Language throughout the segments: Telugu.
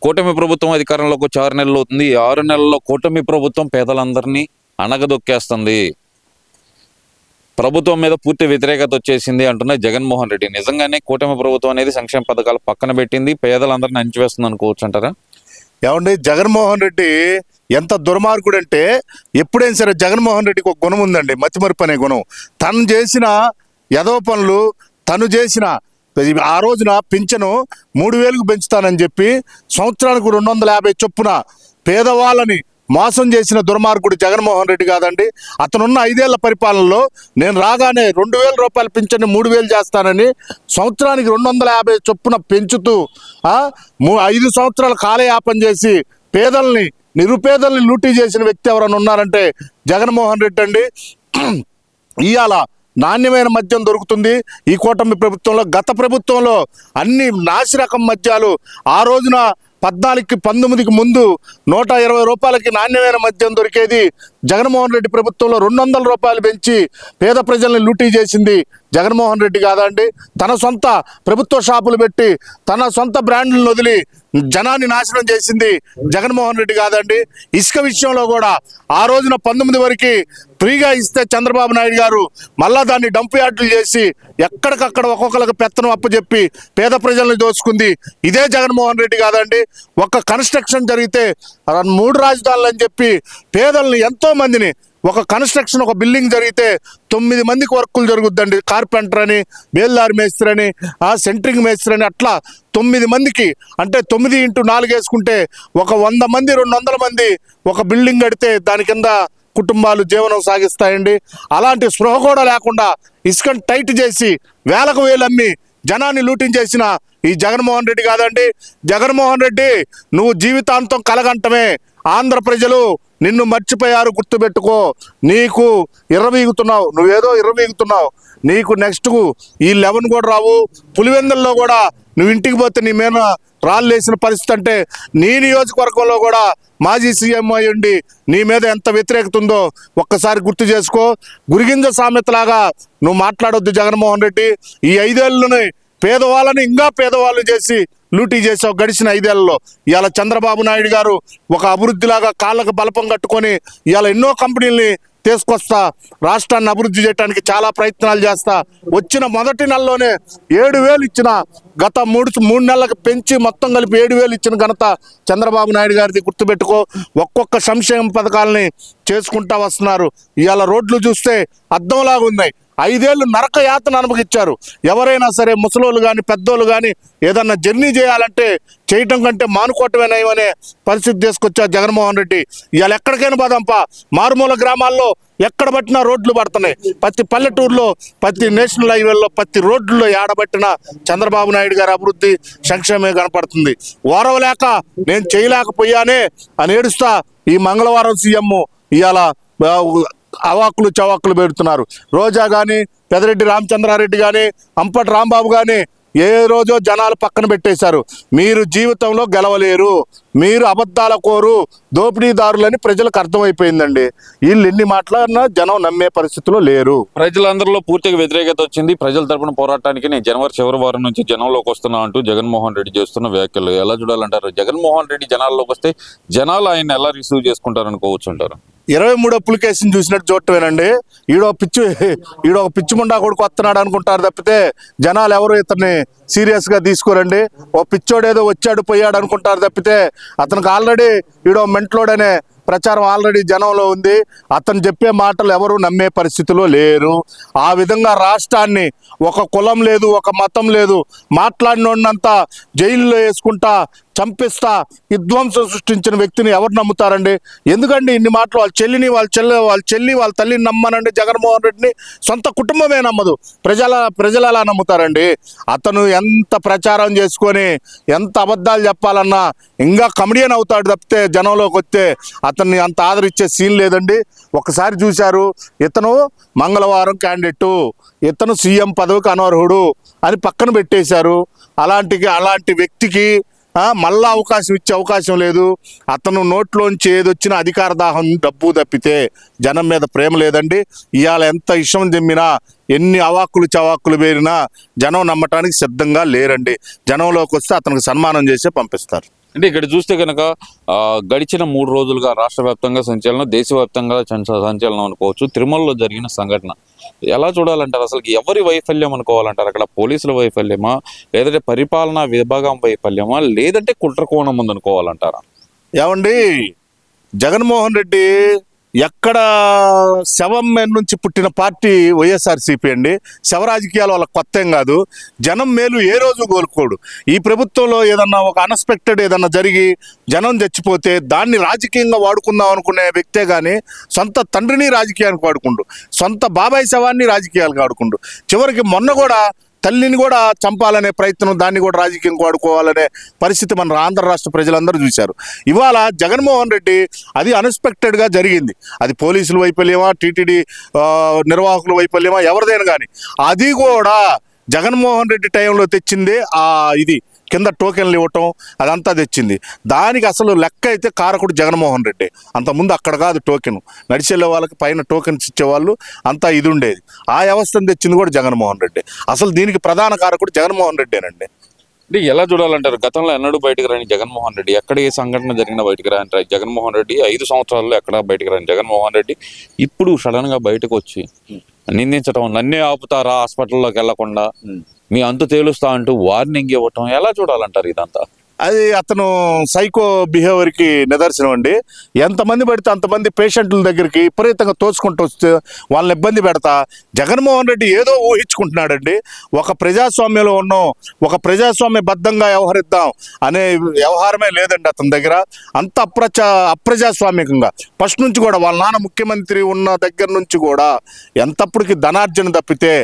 కూటమి ప్రభుత్వం అధికారంలోకి వచ్చి 6 నెలలు అవుతుంది. ఈ 6 నెలల్లో కూటమి ప్రభుత్వం పేదలందరినీ అణగదొక్కేస్తుంది. ప్రభుత్వం మీద పూర్తి వ్యతిరేకత వచ్చేసింది అంటున్న జగన్మోహన్ రెడ్డి. నిజంగానే కూటమి ప్రభుత్వం అనేది సంక్షేమ పథకాలు పక్కన పెట్టింది, పేదలందరినీ అంచివేస్తుంది అనుకోవచ్చు అంటారా? ఏమండి, జగన్మోహన్ రెడ్డి ఎంత దుర్మార్గుడు అంటే, ఎప్పుడైనా సరే జగన్మోహన్ రెడ్డికి ఒక గుణం ఉందండి, మతిమరుపు అనే గుణం. తను చేసిన యదో పనులు, తను చేసిన ఆ రోజున పింఛను 3,000కు పెంచుతానని చెప్పి సంవత్సరానికి 250 చొప్పున పేదవాళ్ళని మోసం చేసిన దుర్మార్గుడు జగన్మోహన్ రెడ్డి కాదండి. అతనున్న 5 ఏళ్ల పరిపాలనలో నేను రాగానే 2,000 రూపాయలు పింఛన్ని 3,000 చేస్తానని సంవత్సరానికి 250 చొప్పున పెంచుతూ 5 సంవత్సరాలు కాలయాపన చేసి పేదల్ని, నిరుపేదల్ని లూటీ చేసిన వ్యక్తి ఎవరైనా ఉన్నారంటే జగన్మోహన్ రెడ్డి అండి. ఇవాళ నాణ్యమైన మద్యం దొరుకుతుంది ఈ కూటమి ప్రభుత్వంలో. గత ప్రభుత్వంలో అన్ని నాసిరకం మద్యాలు ఆ రోజున 14కి 19కి ముందు 120 రూపాయలకి నాణ్యమైన మద్యం దొరికేది. జగన్మోహన్ రెడ్డి ప్రభుత్వంలో 200 రూపాయలు పెంచి పేద ప్రజల్ని లూటీ చేసింది జగన్మోహన్ రెడ్డి కాదండి. తన సొంత ప్రభుత్వ షాపులు పెట్టి తన సొంత బ్రాండ్లను వదిలి జనాన్ని నాశనం చేసింది జగన్మోహన్ రెడ్డి కాదండి. ఇసుక విషయంలో కూడా ఆ రోజున 19 వరకు ఫ్రీగా ఇస్తే చంద్రబాబు నాయుడు గారు మళ్ళా దాన్ని డంప్ యార్డులు చేసి ఎక్కడికక్కడ ఒక్కొక్కరికి పెత్తనం అప్పచెప్పి పేద ప్రజల్ని దోచుకుంది ఇదే జగన్మోహన్ రెడ్డి కాదండి. ఒక కన్స్ట్రక్షన్ జరిగితే 3 రాజధానులు అని చెప్పి పేదల్ని, ఎంతో మందిని, ఒక కన్స్ట్రక్షన్, ఒక బిల్డింగ్ జరిగితే 9 మందికి వర్కులు జరుగుద్దండి. కార్పెంటర్ అని, బేల్దారి మేస్త్రి అని, సెంట్రింగ్ మేస్త్రి అని, అట్లా 9 మందికి, అంటే 9 × 4 వేసుకుంటే ఒక 100 మంది, 200 మంది ఒక బిల్డింగ్ కడితే దాని కింద కుటుంబాలు జీవనం సాగిస్తాయండి. అలాంటి స్పృహ కూడా లేకుండా ఇసుకని టైట్ చేసి వేలకు వేలు అమ్మి జనాన్ని లూటించేసిన ఈ జగన్మోహన్ రెడ్డి కాదండి. జగన్మోహన్ రెడ్డి, నువ్వు జీవితాంతం కలగంటమే. ఆంధ్ర ప్రజలు నిన్ను మర్చిపోయారు, గుర్తుపెట్టుకో. నీకు ఇర్రవీగుతున్నావు, నువ్వేదో ఇర్రవీగుతున్నావు. నీకు నెక్స్ట్ ఈ 11 కూడా రావు. పులివెందుల్లో కూడా నువ్వు ఇంటికి పోతే నీ మీద రాళ్ళు వేసిన పరిస్థితి. అంటే నీ నియోజకవర్గంలో కూడా మాజీ సీఎం అయ్యుండి నీ మీద ఎంత వ్యతిరేకత ఉందో ఒక్కసారి గుర్తు చేసుకో. గురిగింజ సామెతలాగా నువ్వు మాట్లాడొద్దు జగన్మోహన్ రెడ్డి. ఈ 5 ఏళ్ళని పేదవాళ్ళని ఇంకా పేదవాళ్ళు చేసి లూటీ చేసావు గడిచిన 5 ఏళ్లలో. ఇవాళ చంద్రబాబు నాయుడు గారు ఒక అభివృద్ధిలాగా కాళ్ళకు బలపం కట్టుకొని ఇవాళ ఎన్నో కంపెనీల్ని తీసుకొస్తా, రాష్ట్రాన్ని అభివృద్ధి చేయడానికి చాలా ప్రయత్నాలు చేస్తా. వచ్చిన మొదటి నెలలోనే 7,000 ఇచ్చిన, గత 3 నెలలకు పెంచి మొత్తం కలిపి 7,000 ఇచ్చిన ఘనత చంద్రబాబు నాయుడు గారిది, గుర్తుపెట్టుకో. ఒక్కొక్క సంక్షేమ పథకాలని చేసుకుంటా వస్తున్నారు. ఇవాళ రోడ్లు చూస్తే అద్దంలాగా ఉన్నాయి. 5 ఏళ్ళు నరక యాతన అనుభవించారు. ఎవరైనా సరే ముసలోళ్ళు కానీ పెద్దోళ్ళు కానీ ఏదన్నా జర్నీ చేయాలంటే చేయటం కంటే మానుకోవటమేనయమనే పరిస్థితి తీసుకొచ్చారు జగన్మోహన్ రెడ్డి. ఇవాళ ఎక్కడికైనా పోదాంపా, మారుమూల గ్రామాల్లో ఎక్కడ పట్టినా రోడ్లు పడుతున్నాయి. ప్రతి పల్లెటూరులో, ప్రతి నేషనల్ హైవేల్లో, ప్రతి రోడ్లలో ఏడబట్టిన చంద్రబాబు నాయుడు గారి అభివృద్ధి సంక్షేమే కనపడుతుంది. ఓరవలేక నేను చేయలేకపోయానే అని ఏడుస్తా ఈ మంగళవారం సీఎం ఇవాళ అవాక్కులు చవాక్కులు పెడుతున్నారు. రోజా కానీ, పెద్దిరెడ్డి రామచంద్రారెడ్డి కానీ, అంపటి రాంబాబు కానీ ఏ రోజో జనాలు పక్కన పెట్టేశారు. మీరు జీవితంలో గెలవలేరు, మీరు అబద్ధాల కోరు, దోపిడీదారులని ప్రజలకు అర్థమైపోయిందండి. వీళ్ళు ఎన్ని మాట్లాడినా జనం నమ్మే పరిస్థితిలో లేరు. ప్రజలందరిలో పూర్తిగా వ్యతిరేకత వచ్చింది. ప్రజల తరపున పోరాటానికి నేను జనవరి చివరి వారం నుంచి జనంలోకి వస్తున్నా అంటూ జగన్మోహన్ రెడ్డి చేస్తున్న వ్యాఖ్యలు ఎలా చూడాలంటారు? జగన్మోహన్ రెడ్డి జనాల్లోకి వస్తే జనాలు ఆయన ఎలా రిసీవ్ చేసుకుంటారు అనుకోవచ్చు అంటారు? 23 అప్లికేషన్ చూసినట్టు చూడటమేనండి. ఈడో పిచ్చి ముండా కొడుకు వస్తున్నాడు అనుకుంటారు తప్పితే జనాలు ఎవరు ఇతన్ని సీరియస్గా తీసుకోరండి. ఓ పిచ్చోడేదో వచ్చాడు పోయాడు అనుకుంటారు తప్పితే అతనికి ఆల్రెడీ ఈడో మెంట్లోడనే ప్రచారం ఆల్రెడీ జనంలో ఉంది. అతను చెప్పే మాటలు ఎవరు నమ్మే పరిస్థితిలో లేరు. ఆ విధంగా రాష్ట్రాన్ని ఒక కులం లేదు, ఒక మతం లేదు, మాట్లాడినోడినంతా జైల్లో వేసుకుంటా, చంపిస్తా, విధ్వంసం సృష్టించిన వ్యక్తిని ఎవరు నమ్ముతారండి? ఎందుకండి ఇన్ని మాటలు? వాళ్ళ చెల్లి వాళ్ళ తల్లిని నమ్మనండి జగన్మోహన్ రెడ్డిని. సొంత కుటుంబమే నమ్మదు. ప్రజలు ఎలా నమ్ముతారండి? అతను ఎంత ప్రచారం చేసుకొని ఎంత అబద్ధాలు చెప్పాలన్నా ఇంకా కమెడియన్ అవుతాడు తప్పితే జనంలోకి వస్తే అతన్ని అంత ఆదరించే సీన్ లేదండి. ఒకసారి చూశారు, ఇతను మంగళవారం క్యాండిడేటు, ఇతను సీఎం పదవికి అనర్హుడు అని పక్కన పెట్టేశారు. అలాంటి వ్యక్తికి మళ్ళా అవకాశం ఇచ్చే అవకాశం లేదు. అతను నోట్లోంచి ఏదొచ్చినా అధికార దాహం, డబ్బు తప్పితే జనం మీద ప్రేమ లేదండి. ఇవాళ ఎంత ఇష్టం జమ్మినా, ఎన్ని అవాక్కులు చవాక్కులు పేరినా జనం నమ్మటానికి సిద్ధంగా లేరండి. జనంలోకి వస్తే అతనికి సన్మానం చేసే పంపిస్తారు. అంటే ఇక్కడ చూస్తే కనుక గడిచిన 3 రోజులుగా రాష్ట్ర వ్యాప్తంగా సంచలనం, దేశవ్యాప్తంగా సంచలనం అనుకోవచ్చు. తిరుమలలో జరిగిన సంఘటన ఎలా చూడాలంటారు? అసలు ఎవరి వైఫల్యం అనుకోవాలంటారు? అక్కడ పోలీసుల వైఫల్యమా, లేదంటే పరిపాలనా విభాగం వైఫల్యమా, లేదంటే కుట్ర కోణం ఉందనుకోవాలంటారా? ఏమండి, జగన్మోహన్ రెడ్డి ఎక్కడ శవం మీద నుంచి పుట్టిన పార్టీ వైఎస్ఆర్సీపీ అండి. శవ రాజకీయాలు వాళ్ళకి కొత్త ఏం కాదు. జనం మేలు ఏ రోజు కోలుకోడు. ఈ ప్రభుత్వంలో ఏదన్నా ఒక అన్ఎక్స్పెక్టెడ్ ఏదన్నా జరిగి జనం చచ్చిపోతే దాన్ని రాజకీయంగా వాడుకుందాం అనుకునే వ్యక్తే కానీ సొంత తండ్రిని రాజకీయానికి వాడుకుండు, సొంత బాబాయ్ శవాన్ని రాజకీయాలకు వాడుకుండు. చివరికి మొన్న కూడా తల్లిని కూడా చంపాలనే ప్రయత్నం, దాన్ని కూడా రాజకీయం వాడుకోవాలనే పరిస్థితి మన ఆంధ్ర రాష్ట్ర ప్రజలందరూ చూశారు. ఇవాళ జగన్మోహన్ రెడ్డి అది అన్ఎక్స్పెక్టెడ్గా జరిగింది. అది పోలీసుల వైఫల్యమా, టీటీడీ నిర్వాహకుల వైఫల్యమా, ఎవరిదైనా కానీ అది కూడా జగన్మోహన్ రెడ్డి టైంలో తెచ్చిందే ఇది కింద టోకెన్లు ఇవ్వటం అదంతా తెచ్చింది. దానికి అసలు లెక్క అయితే కారకుడు జగన్మోహన్ రెడ్డి. అంతకుముందు అక్కడ కాదు టోకెన్, నడిచెళ్ళే వాళ్ళకి పైన టోకెన్స్ ఇచ్చేవాళ్ళు, అంతా ఇది ఉండేది. ఆ వ్యవస్థను తెచ్చింది కూడా జగన్మోహన్ రెడ్డి. అసలు దీనికి ప్రధాన కారకుడు జగన్మోహన్ రెడ్డేనండి. అంటే ఎలా చూడాలంటారు? గతంలో ఎన్నడూ బయటకు రాని జగన్మోహన్ రెడ్డి, ఎక్కడ ఏ సంఘటన జరిగినా బయటకు రాని జగన్మోహన్ రెడ్డి, 5 సంవత్సరాల్లో ఎక్కడా బయటకు రాని జగన్మోహన్ రెడ్డి ఇప్పుడు సడన్ గా బయటకు వచ్చి నిందించడం, నన్నే ఆపుతారా హాస్పిటల్లోకి వెళ్లకుండా, మీ అంతు తేలుస్తా అంటూ వార్నింగ్ ఇవ్వటం, ఎలా చూడాలంటారు ఇదంతా? అది అతను సైకో బిహేవియర్కి నిదర్శనం అండి. ఎంతమంది పడితే అంతమంది పేషెంట్ల దగ్గరికి విపరీతంగా తోచుకుంటూ వస్తే వాళ్ళని ఇబ్బంది పెడతా జగన్మోహన్ రెడ్డి ఏదో ఊహించుకుంటున్నాడండి. ఒక ప్రజాస్వామ్యంలో ఉన్నాం, ఒక ప్రజాస్వామ్యబద్ధంగా వ్యవహరిద్దాం అనే వ్యవహారమే లేదండి అతని దగ్గర. అంత అప్రజాస్వామికంగా ఫస్ట్ నుంచి కూడా వాళ్ళ నాన్న ముఖ్యమంత్రి ఉన్న దగ్గర నుంచి కూడా ఎంతప్పటికి ధనార్జన తప్పితే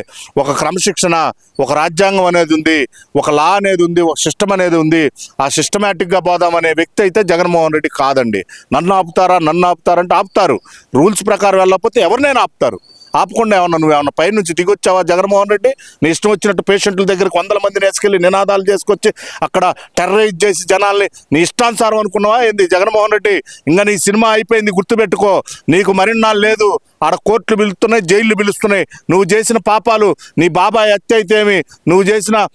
ఒక క్రమశిక్షణ, ఒక రాజ్యాంగం అనేది ఉంది, ఒక లా అనేది ఉంది, ఒక సిస్టమ్ అనేది ఉంది. ఆ సిస్టమేటిక్గా పోదామనే వ్యక్తి అయితే జగన్మోహన్ రెడ్డి కాదండి. నన్ను ఆపుతారంటే ఆపుతారు. రూల్స్ ప్రకారం వెళ్ళకపోతే ఎవరినైనా ఆపుతారు. ఆపకుండా నువ్వేమన్నా పై నుంచి దిగొచ్చావా జగన్మోహన్ రెడ్డి? నీ ఇష్టం వచ్చినట్టు పేషెంట్ల దగ్గరికి 100 మందిని వేసుకెళ్ళి నినాదాలు చేసుకొచ్చి అక్కడ టెర్రరైజ్ చేసి జనాల్ని నీ ఇష్టానుసారం అనుకున్నావా ఏంది జగన్మోహన్ రెడ్డి? ఇంకా నీ సినిమా అయిపోయింది, గుర్తుపెట్టుకో. నీకు మరిన్నాళ్ళు లేదు. ఆడ కోర్టులు పిలుస్తున్నాయి, జైళ్ళు పిలుస్తున్నాయి. నువ్వు చేసిన పాపాలు, నీ బాబాయ్ హత్య అయితేమి, నువ్వు చేసిన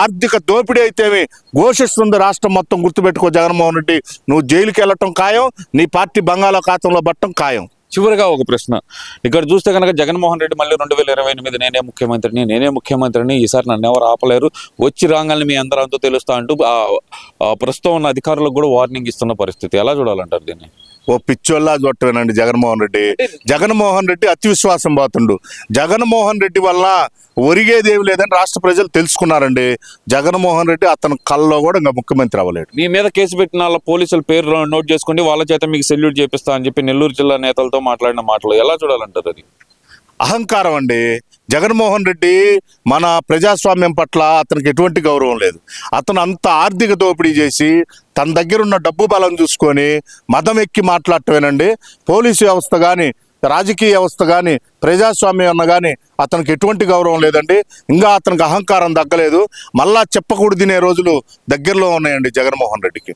ఆర్థిక దోపిడీ అయితేమి ఘోషిస్తుంది రాష్ట్రం మొత్తం. గుర్తుపెట్టుకో జగన్మోహన్ రెడ్డి, నువ్వు జైలుకి వెళ్ళటం ఖాయం, నీ పార్టీ బంగాళాఖాతంలో పట్టడం ఖాయం. చివరిగా ఒక ప్రశ్న, ఇక్కడ చూస్తే కనుక జగన్మోహన్ రెడ్డి మళ్ళీ 2028 నేనే ముఖ్యమంత్రిని, ఈసారి నన్ను ఎవరు ఆపలేరు, వచ్చి రాగాలని మీ అందరూ అంతా తెలుస్తా అంటూ ప్రస్తుతం ఉన్న అధికారులకు కూడా వార్నింగ్ ఇస్తున్న పరిస్థితి. ఎలా చూడాలంటారు దీన్ని? ఓ పిచ్చోళ్ళ చూడటమేనండి జగన్మోహన్ రెడ్డి. జగన్మోహన్ రెడ్డి అతి విశ్వాసం పోతుండు. జగన్మోహన్ రెడ్డి వల్ల ఒరిగేదేమి లేదని రాష్ట్ర ప్రజలు తెలుసుకున్నారండి. జగన్మోహన్ రెడ్డి అతను కల్లో కూడా ఇంకా ముఖ్యమంత్రి అవ్వలేడు. మీ మీద కేసు పెట్టిన వాళ్ళ పోలీసుల పేరు నోట్ చేసుకోండి, వాళ్ళ చేత మీకు సెల్యూట్ చేపిస్తా అని చెప్పి నెల్లూరు జిల్లా నేతలతో మాట్లాడిన మాటలు ఎలా చూడాలంటారు? అది అహంకారం అండి. జగన్మోహన్ రెడ్డి మన ప్రజాస్వామ్యం పట్ల అతనికి ఎటువంటి గౌరవం లేదు. అతను అంత ఆర్థిక దోపిడీ చేసి తన దగ్గర ఉన్న డబ్బు బలం చూసుకొని మదం ఎక్కి మాట్లాడటమేనండి. పోలీసు వ్యవస్థ కానీ, రాజకీయ వ్యవస్థ కానీ, ప్రజాస్వామ్యం అన్న కానీ అతనికి ఎటువంటి గౌరవం లేదండి. ఇంకా అతనికి అహంకారం తగ్గలేదు. మళ్ళా చెప్పకూడదు తినే రోజులు దగ్గరలో ఉన్నాయండి జగన్మోహన్ రెడ్డికి.